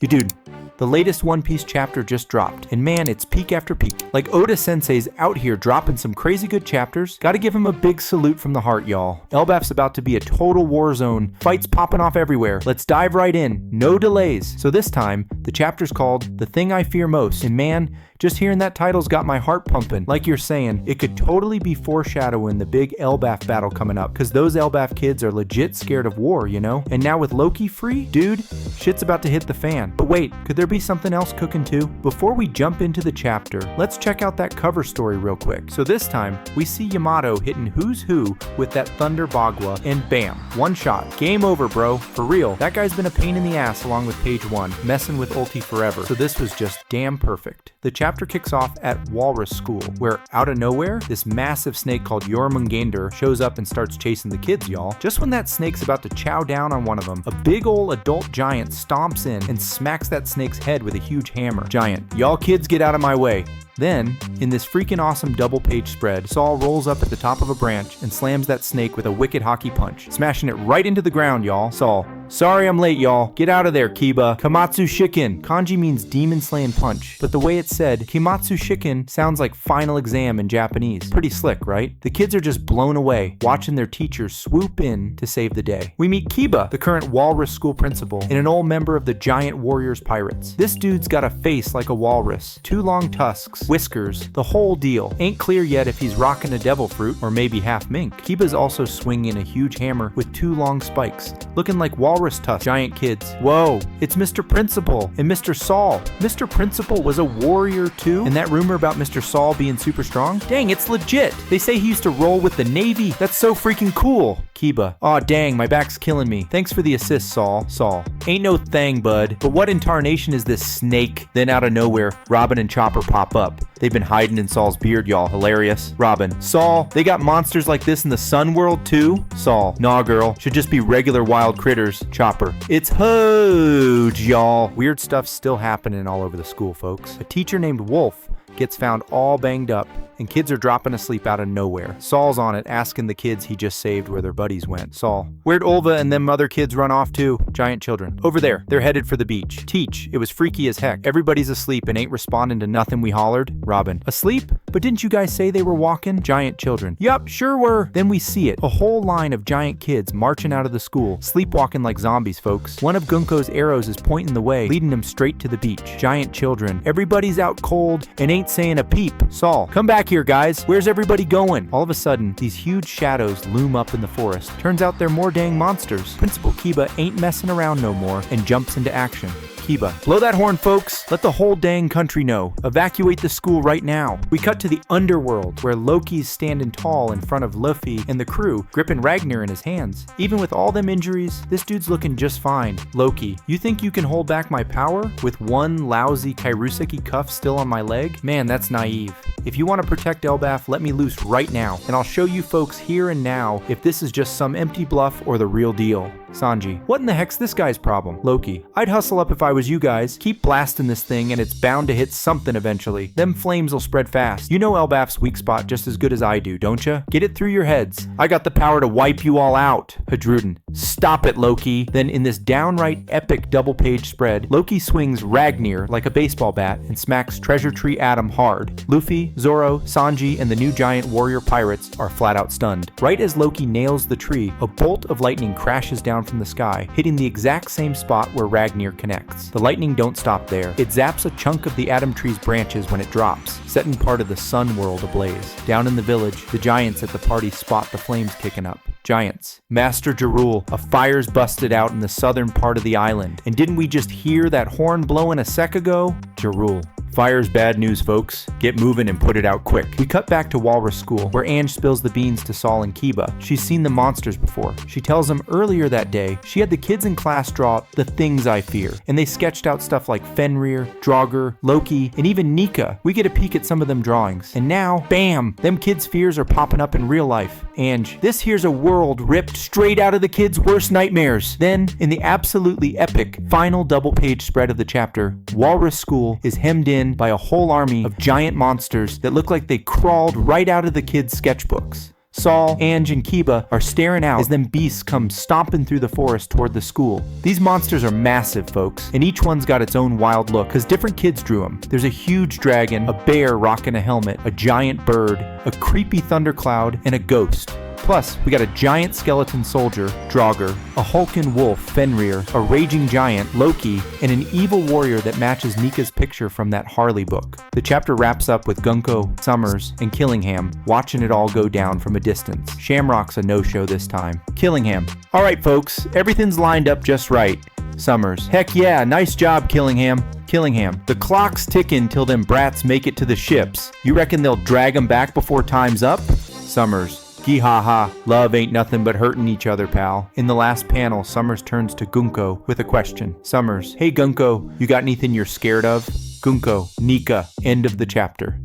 Dude, the latest One Piece chapter just dropped, and man, it's peak after peak. Like Oda Sensei's out here dropping some crazy good chapters. Gotta give him a big salute from the heart, y'all. Elbaf's about to be a total war zone. Fights popping off everywhere. Let's dive right in. No delays. So this time, the chapter's called The Thing I Fear Most, and man, just hearing that title's got my heart pumping. Like you're saying, it could totally be foreshadowing the big Elbaf battle coming up, because those Elbaf kids are legit scared of war, you know? And now with Loki free, dude, shit's about to hit the fan. But wait, could there be something else cooking too? Before we jump into the chapter, let's check out that cover story real quick. So this time, we see Yamato hitting who's who with that Thunder Bagua, and bam, one shot. Game over, bro. For real, that guy's been a pain in the ass along with page 1, messing with ulti forever. So this was just damn perfect. The chapter kicks off at Walrus School, where out of nowhere, this massive snake called Jormungandr shows up and starts chasing the kids, y'all. Just when that snake's about to chow down on one of them, a big ol' adult giant stomps in and smacks that snake's head with a huge hammer. Giant, y'all kids get out of my way. Then, in this freaking awesome double-page spread, Saul rolls up at the top of a branch and slams that snake with a wicked hockey punch, smashing it right into the ground, y'all. Saul, sorry I'm late, y'all. Get out of there, Kiba. Kamatsu Shiken. Kanji means demon-slaying punch, but the way it's said, Kimatsu Shiken sounds like final exam in Japanese. Pretty slick, right? The kids are just blown away, watching their teachers swoop in to save the day. We meet Kiba, the current Walrus school principal, and an old member of the Giant Warriors Pirates. This dude's got a face like a walrus, 2 long tusks, whiskers, the whole deal. Ain't clear yet if he's rocking a devil fruit or maybe half mink. Kiba's also swinging a huge hammer with 2 long spikes, looking like walrus tusks. Giant kids. Whoa, it's Mr. Principal and Mr. Saul. Mr. Principal was a warrior too? And that rumor about Mr. Saul being super strong? Dang, it's legit. They say he used to roll with the Navy. That's so freaking cool. Kiba. Aw, dang, my back's killing me. Thanks for the assist, Saul. Saul. Ain't no thang, bud. But what in tarnation is this snake? Then out of nowhere, Robin and Chopper pop up. They've been hiding in Saul's beard, y'all. Hilarious. Robin. Saul, they got monsters like this in the Sun World too? Saul. Nah, girl. Should just be regular wild critters. Chopper. It's huge, y'all. Weird stuff's still happening all over the school, folks. A teacher named Wolf gets found all banged up, and kids are dropping asleep out of nowhere. Saul's on it, asking the kids he just saved where their buddies went. Saul. Where'd Ulva and them other kids run off to? Giant children. Over there. They're headed for the beach. Teach. It was freaky as heck. Everybody's asleep and ain't responding to nothing we hollered. Robin. Asleep? But didn't you guys say they were walking? Giant children. Yup, sure were. Then we see it. A whole line of giant kids marching out of the school, sleepwalking like zombies, folks. One of Gunko's arrows is pointing the way, leading them straight to the beach. Giant children. Everybody's out cold and ain't saying a peep. Saul. Come back here, guys. Where's everybody going? All of a sudden, these huge shadows loom up in the forest. Turns out they're more dang monsters. Principal Kiba ain't messing around no more and jumps into action. Kiba. Blow that horn, folks. Let the whole dang country know. Evacuate the school right now. We cut to the underworld, where Loki's standing tall in front of Luffy and the crew, gripping Ragnar in his hands. Even with all them injuries, this dude's looking just fine. Loki, you think you can hold back my power with one lousy Kairuseki cuff still on my leg? Man, that's naive. If you want to protect Elbaf, let me loose right now, and I'll show you folks here and now if this is just some empty bluff or the real deal. Sanji. What in the heck's this guy's problem? Loki. I'd hustle up if I was you guys. Keep blasting this thing and it's bound to hit something eventually. Them flames will spread fast. You know Elbaf's weak spot just as good as I do, don't ya? Get it through your heads. I got the power to wipe you all out. Hadruden. Stop it, Loki. Then in this downright epic double-page spread, Loki swings Ragnar like a baseball bat and smacks Treasure Tree Adam hard. Luffy, Zoro, Sanji, and the new giant warrior pirates are flat out stunned. Right as Loki nails the tree, a bolt of lightning crashes down from the sky, hitting the exact same spot where Ragnar connects. The lightning don't stop there. It zaps a chunk of the Atom Tree's branches when it drops, setting part of the Sun World ablaze. Down in the village, the giants at the party spot the flames kicking up. Giants. Master Jarul, a fire's busted out in the southern part of the island. And didn't we just hear that horn blowing a sec ago? Jarul. Fire's bad news, folks. Get moving and put it out quick. We cut back to Walrus School, where Ange spills the beans to Saul and Kiba. She's seen the monsters before. She tells them earlier that day, she had the kids in class draw the things I fear, and they sketched out stuff like Fenrir, Draugr, Loki, and even Nika. We get a peek at some of them drawings. And now, bam! Them kids' fears are popping up in real life. Ange, this here's a world ripped straight out of the kids' worst nightmares. Then, in the absolutely epic final double-page spread of the chapter, Walrus School is hemmed in by a whole army of giant monsters that look like they crawled right out of the kids' sketchbooks. Saul, Ange, and Kiba are staring out as them beasts come stomping through the forest toward the school. These monsters are massive, folks, and each one's got its own wild look because different kids drew them. There's a huge dragon, a bear rocking a helmet, a giant bird, a creepy thundercloud, and a ghost. Plus, we got a giant skeleton soldier, Draugr, a hulking wolf, Fenrir, a raging giant, Loki, and an evil warrior that matches Nika's picture from that Harley book. The chapter wraps up with Gunko, Summers, and Killingham watching it all go down from a distance. Shamrock's a no-show this time. Killingham: "Alright folks, everything's lined up just right." Summers: "Heck yeah, nice job, Killingham." Killingham: "The clock's ticking till them brats make it to the ships. You reckon they'll drag 'em back before time's up?" Summers: "Gee ha ha, love ain't nothing but hurting each other, pal." In the last panel, Summers turns to Gunko with a question. Summers: "Hey Gunko, you got anything you're scared of?" Gunko: "Nika." End of the chapter.